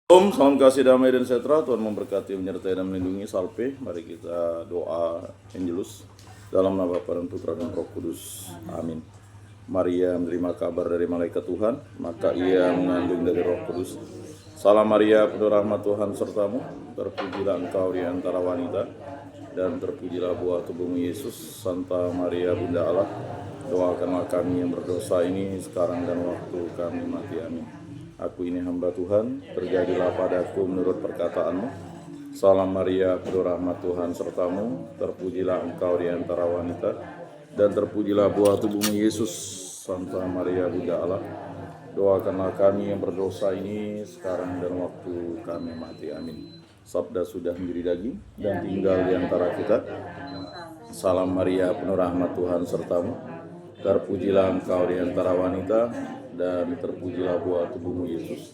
Om, salam kasih damai dan sejahtera. Tuhan memberkati, menyertai dan melindungi. Salve, mari kita doa Angelus dalam nama Bapa dan Putra dan Roh Kudus. Amin. Maria menerima kabar dari malaikat Tuhan, maka ia mengandung dari Roh Kudus. Salam Maria, penuh rahmat Tuhan sertamu, terpujilah engkau di antara wanita, dan terpujilah buah tubuhmu Yesus. Santa Maria Bunda Allah, doakanlah kami yang berdosa ini sekarang dan waktu kami mati. Amin. Aku ini hamba Tuhan, terjadilah padaku menurut perkataanmu. Salam Maria, penuh rahmat Tuhan sertamu, terpujilah engkau di antara wanita, dan terpujilah buah tubuhmu Yesus. Santa Maria Bunda Allah, doakanlah kami yang berdosa ini sekarang dan waktu kami mati. Amin. Sabda sudah menjadi daging dan tinggal di antara kita. Salam Maria, penuh rahmat Tuhan sertamu, terpujilah engkau di antara wanita, dan terpujilah buah tubuhmu Yesus.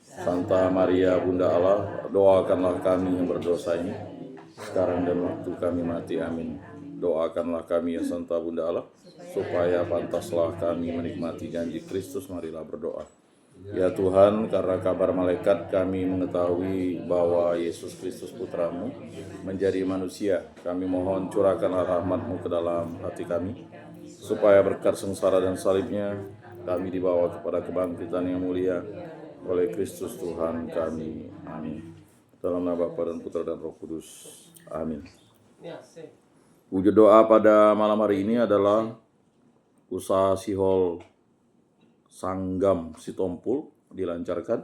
Santa Maria Bunda Allah, doakanlah kami yang berdosa ini sekarang dan waktu kami mati. Amin. Doakanlah kami ya Santa Bunda Allah, supaya pantaslah kami menikmati janji Kristus. Marilah berdoa. Ya Tuhan, karena kabar malaikat kami mengetahui bahwa Yesus Kristus Putramu menjadi manusia. Kami mohon curahkanlah rahmat-Mu ke dalam hati kami, supaya berkat sengsara dan salibnya kami dibawa kepada kebangkitan yang mulia oleh Kristus Tuhan kami. Amin. Dalam nama Bapa dan Putra dan Roh Kudus. Amin. Wujud doa pada malam hari ini adalah usaha Sihol Sanggam Sitompul dilancarkan.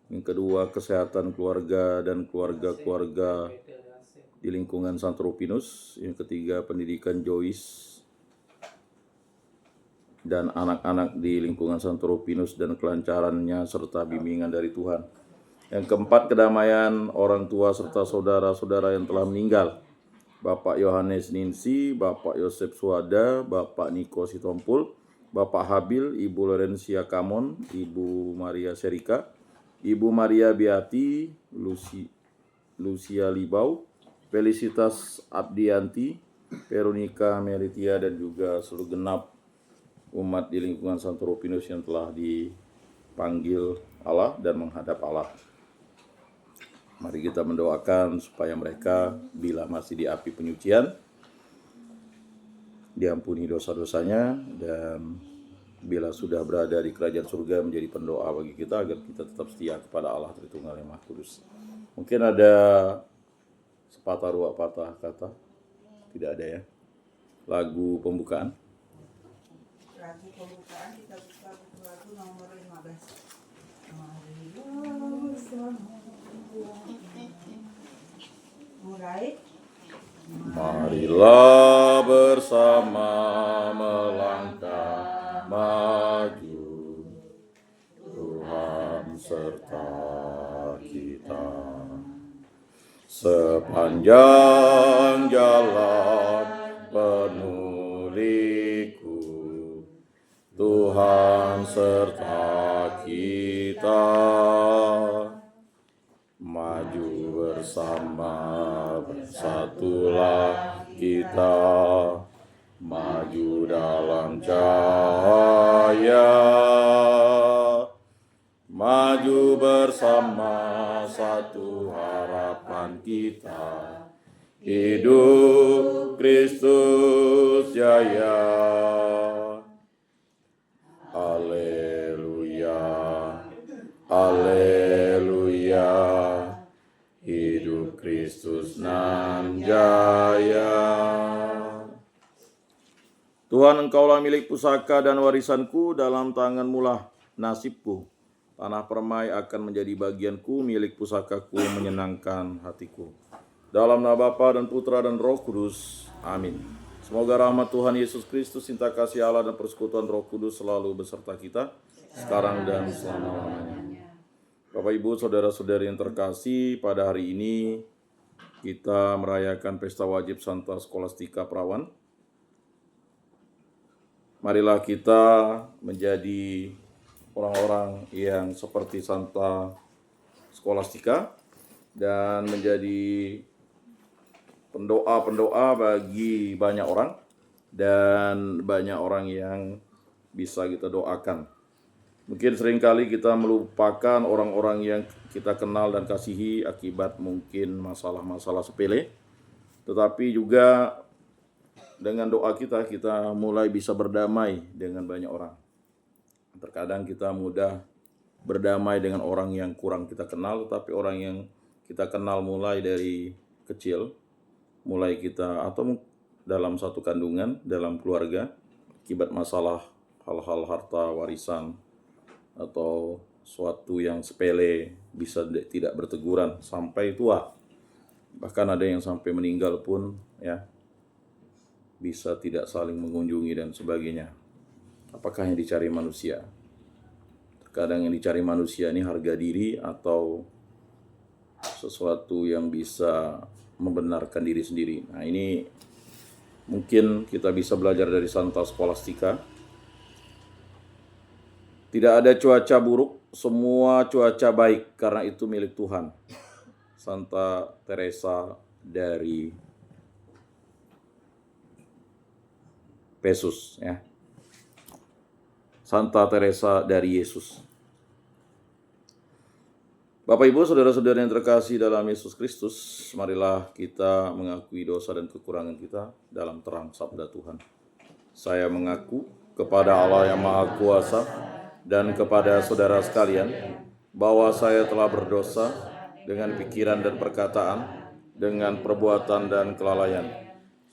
Yang kedua, kesehatan keluarga dan keluarga-keluarga di lingkungan Santropinus. Yang ketiga, pendidikan Joyce dan anak-anak di lingkungan Santropinus dan kelancarannya serta bimbingan dari Tuhan. Yang keempat, kedamaian orang tua serta saudara-saudara yang telah meninggal. Bapak Yohanes Ninsi, Bapak Yosef Suada, Bapak Niko Sitompul, Bapak Habil, Ibu Lorencia Kamon, Ibu Maria Serika, Ibu Maria Biati, Lucia Libau, Felicitas Abdianti, Veronica Meritia, dan juga seluruh genap umat di lingkungan Santropinus yang telah dipanggil Allah dan menghadap Allah. Mari kita mendoakan supaya mereka bila masih di api penyucian diampuni dosa-dosanya, dan bila sudah berada di kerajaan surga menjadi pendoa bagi kita agar kita tetap setia kepada Allah Tritunggal yang Maha Kudus. Mungkin ada sepatah dua patah kata? Tidak ada ya. Lagu pembukaan. Lagu pembukaan kita buka buku lagu nomor 15. Marilah bersama. Mulai. Marilah bersama melangkah maju, Tuhan serta kita. Sepanjang jalan penuh liku, Tuhan serta kita. Maju bersama, bersatulah kita, maju dalam cahaya, maju bersama, satu harapan kita, hidup Kristus jaya. Haleluya, haleluya, hidup Kristus nan jaya. Tuhan, Engkaulah milik pusaka dan warisanku, dalam tangan-Mu lah nasibku. Tanah permai akan menjadi bagianku, milik pusakaku menyenangkan hatiku. Dalam nama Bapa dan Putra dan Roh Kudus. Amin. Semoga rahmat Tuhan Yesus Kristus, cinta kasih Allah, dan persekutuan Roh Kudus selalu beserta kita, sekarang dan selama-lamanya. Bapak, Ibu, saudara-saudari yang terkasih, pada hari ini kita merayakan pesta wajib Santa Skolastika Perawan. Marilah kita menjadi orang-orang yang seperti Santa Skolastika dan menjadi pendoa-pendoa bagi banyak orang, dan banyak orang yang bisa kita doakan. Mungkin seringkali kita melupakan orang-orang yang kita kenal dan kasihi akibat mungkin masalah-masalah sepele. Tetapi juga dengan doa kita mulai bisa berdamai dengan banyak orang. Terkadang kita mudah berdamai dengan orang yang kurang kita kenal, tetapi orang yang kita kenal mulai dari kecil, mulai kita atau dalam satu kandungan, dalam keluarga, akibat masalah hal-hal harta warisan atau suatu yang sepele bisa tidak berteguran sampai tua. Bahkan ada yang sampai meninggal pun ya bisa tidak saling mengunjungi dan sebagainya. Apakah yang dicari manusia? Terkadang yang dicari manusia ini harga diri atau sesuatu yang bisa membenarkan diri sendiri. Nah, ini mungkin kita bisa belajar dari Santa Scholastica. Tidak ada cuaca buruk, semua cuaca baik karena itu milik Tuhan. Santa Teresa dari Yesus ya. Santa Teresa dari Yesus. Bapak Ibu, saudara-saudara yang terkasih dalam Yesus Kristus, marilah kita mengakui dosa dan kekurangan kita dalam terang sabda Tuhan. Saya mengaku kepada Allah yang Maha Kuasa dan kepada saudara sekalian bahwa saya telah berdosa dengan pikiran dan perkataan, dengan perbuatan dan kelalaian.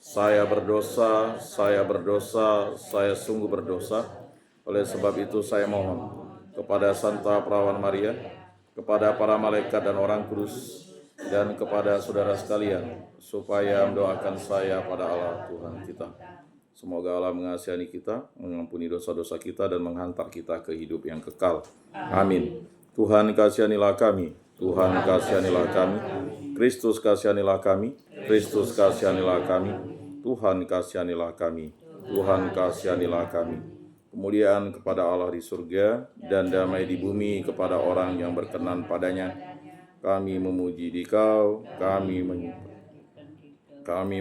Saya berdosa, saya sungguh berdosa. Oleh sebab itu saya mohon kepada Santa Perawan Maria, kepada para malaikat dan orang kudus, dan kepada saudara sekalian, supaya mendoakan saya pada Allah Tuhan kita. Semoga Allah mengasihi kita, mengampuni dosa-dosa kita, dan menghantar kita ke hidup yang kekal. Amin. Tuhan kasihanilah kami, Tuhan kasihanilah kami, Kristus kasihanilah kami, Kristus kasihanilah kami, Tuhan kasihanilah kami, Tuhan kasihanilah kami. Kemuliaan kepada Allah di surga dan damai di bumi kepada orang yang berkenan padanya. Kami memuji Dikau, kami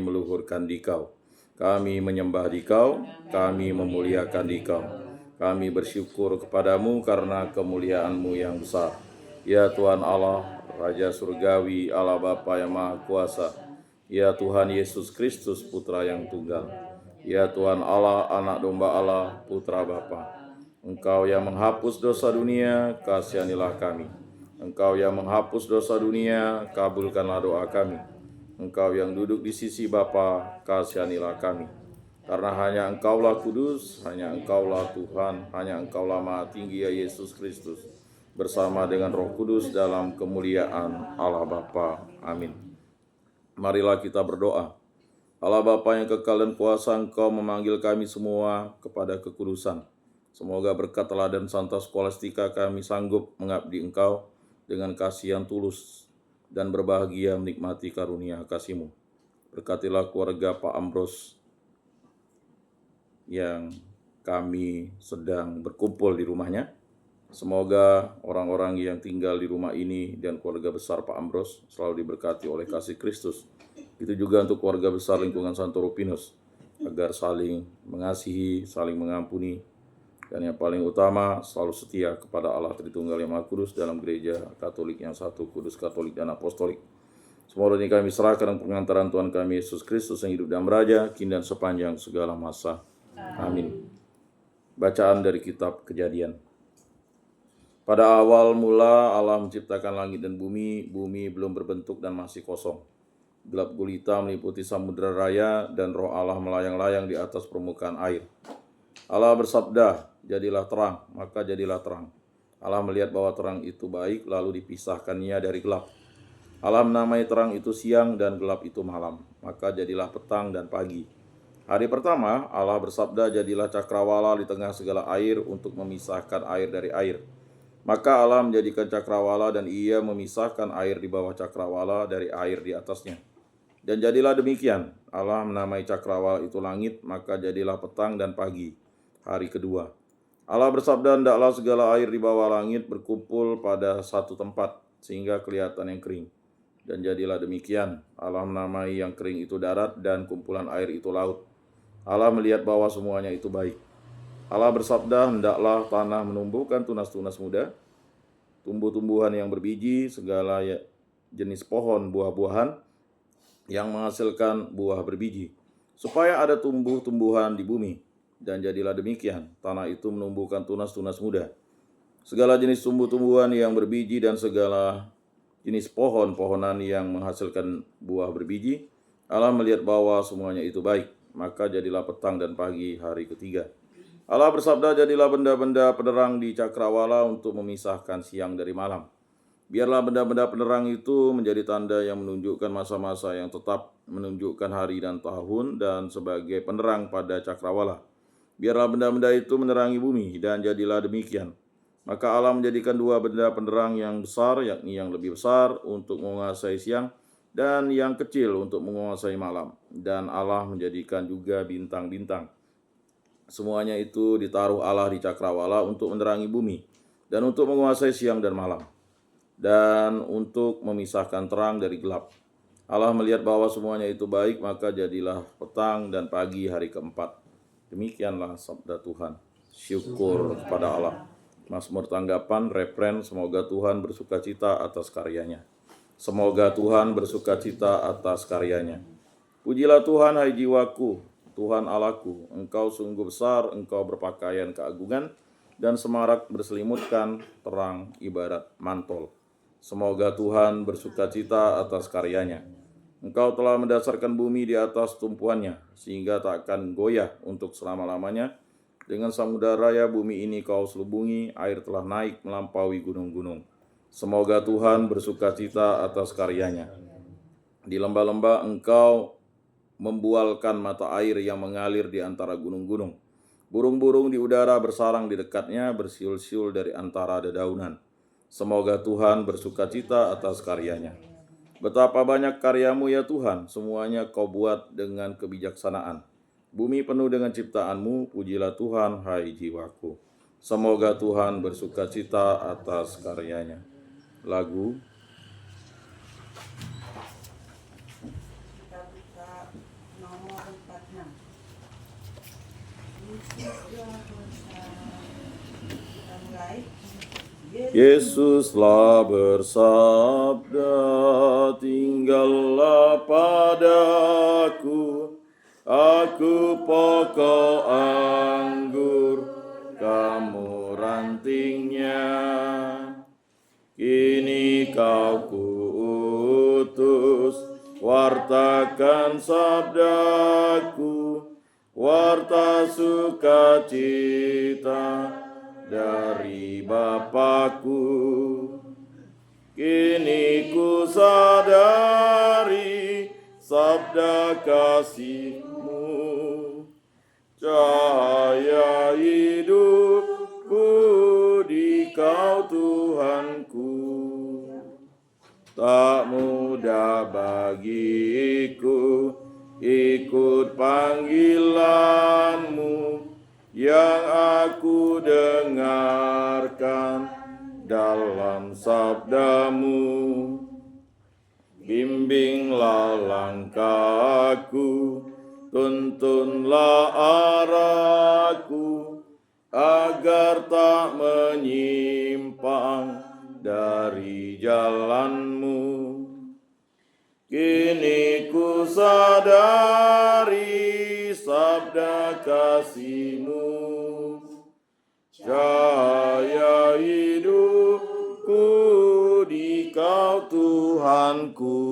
meluhurkan Dikau, kami menyembah Dikau, kami memuliakan Dikau. Kami bersyukur kepadamu karena kemuliaan-Mu yang besar. Ya Tuhan Allah, Raja Surgawi, Allah Bapa yang Maha Kuasa. Ya Tuhan Yesus Kristus, Putra yang Tunggal. Ya Tuhan Allah, Anak Domba Allah, Putra Bapa. Engkau yang menghapus dosa dunia, kasihanilah kami. Engkau yang menghapus dosa dunia, kabulkanlah doa kami. Engkau yang duduk di sisi Bapa, kasihanilah kami. Karena hanya Engkaulah kudus, hanya Engkaulah Tuhan, hanya Engkaulah Maha Tinggi ya Yesus Kristus, bersama dengan Roh Kudus dalam kemuliaan Allah Bapa. Amin. Marilah kita berdoa. Allah Bapa yang kekal dan kuasa, Engkau memanggil kami semua kepada kekudusan. Semoga berkat teladan Santa Scholastica kami sanggup mengabdi Engkau dengan kasih yang tulus dan berbahagia menikmati karunia kasih-Mu. Berkatilah keluarga Pak Ambros yang kami sedang berkumpul di rumahnya. Semoga orang-orang yang tinggal di rumah ini dan keluarga besar Pak Ambros selalu diberkati oleh kasih Kristus. Itu juga untuk keluarga besar lingkungan Santo Rupinus, agar saling mengasihi, saling mengampuni, dan yang paling utama selalu setia kepada Allah Tritunggal yang Maha Kudus dalam gereja Katolik yang satu, kudus, Katolik, dan Apostolik. Semua ini kami serahkan dengan pengantaran Tuhan kami Yesus Kristus yang hidup dan meraja, kini dan sepanjang segala masa. Amin. Bacaan dari kitab Kejadian. Pada awal mula Allah menciptakan langit dan bumi belum berbentuk dan masih kosong. Gelap gulita meliputi samudera raya dan roh Allah melayang-layang di atas permukaan air. Allah bersabda, jadilah terang, maka jadilah terang. Allah melihat bahwa terang itu baik, lalu dipisahkannya dari gelap. Allah menamai terang itu siang dan gelap itu malam, maka jadilah petang dan pagi. Hari pertama, Allah bersabda, jadilah cakrawala di tengah segala air untuk memisahkan air dari air. Maka Allah menjadikan cakrawala dan ia memisahkan air di bawah cakrawala dari air di atasnya. Dan jadilah demikian, Allah menamai cakrawala itu langit, maka jadilah petang dan pagi, hari kedua. Allah bersabda, hendaklah segala air di bawah langit berkumpul pada satu tempat, sehingga kelihatan yang kering. Dan jadilah demikian, Allah menamai yang kering itu darat dan kumpulan air itu laut. Allah melihat bahwa semuanya itu baik. Allah bersabda, hendaklah tanah menumbuhkan tunas-tunas muda, tumbuh-tumbuhan yang berbiji, segala jenis pohon buah-buahan yang menghasilkan buah berbiji, supaya ada tumbuh-tumbuhan di bumi. Dan jadilah demikian, tanah itu menumbuhkan tunas-tunas muda, segala jenis tumbuh-tumbuhan yang berbiji dan segala jenis pohon-pohonan yang menghasilkan buah berbiji. Allah melihat bahwa semuanya itu baik, maka jadilah petang dan pagi hari ketiga. Allah bersabda, jadilah benda-benda penerang di cakrawala untuk memisahkan siang dari malam. Biarlah benda-benda penerang itu menjadi tanda yang menunjukkan masa-masa yang tetap, menunjukkan hari dan tahun, dan sebagai penerang pada cakrawala. Biarlah benda-benda itu menerangi bumi, dan jadilah demikian. Maka Allah menjadikan dua benda penerang yang besar, yakni yang lebih besar untuk menguasai siang, dan yang kecil untuk menguasai malam. Dan Allah menjadikan juga bintang-bintang. Semuanya itu ditaruh Allah di cakrawala untuk menerangi bumi, dan untuk menguasai siang dan malam, dan untuk memisahkan terang dari gelap. Allah melihat bahwa semuanya itu baik, maka jadilah petang dan pagi hari keempat. Demikianlah sabda Tuhan. Syukur kepada Allah. Mazmur tanggapan, refren, semoga Tuhan bersukacita atas karyanya. Semoga Tuhan bersukacita atas karyanya. Pujilah Tuhan, hai jiwaku, Tuhan Allahku, Engkau sungguh besar, Engkau berpakaian keagungan, dan semarak berselimutkan terang ibarat mantel. Semoga Tuhan bersukacita atas karyanya. Engkau telah mendasarkan bumi di atas tumpuannya, sehingga tak akan goyah untuk selama-lamanya. Dengan samudera raya bumi ini kau selubungi, air telah naik melampaui gunung-gunung. Semoga Tuhan bersukacita atas karyanya. Di lembah-lembah Engkau membualkan mata air yang mengalir di antara gunung-gunung. Burung-burung di udara bersarang di dekatnya, bersiul-siul dari antara dedaunan. Semoga Tuhan bersukacita atas karyanya. Betapa banyak karyamu ya Tuhan, semuanya kau buat dengan kebijaksanaan. Bumi penuh dengan ciptaanmu, pujilah Tuhan, hai jiwaku. Semoga Tuhan bersukacita atas karyanya. Lagu Kita buka nomor 46. Kita mulai. Yesuslah bersabda, tinggallah padaku, aku pokok anggur, kamu rantingnya. Kini kau kuutus, wartakan sabdaku, warta sukacita dari Bapakku. Kini ku sadari sabda kasih-Mu, cahaya hidupku di Kau Tuhanku. Tak mudah bagiku ikut panggilan-Mu yang aku dengarkan dalam sabda-Mu. Bimbinglah langkahku, tuntunlah arahku, agar tak menyimpang dari jalan-Mu. Kini ku sadari sabda kasih-Mu, cahaya hidupku di Kau Tuhanku.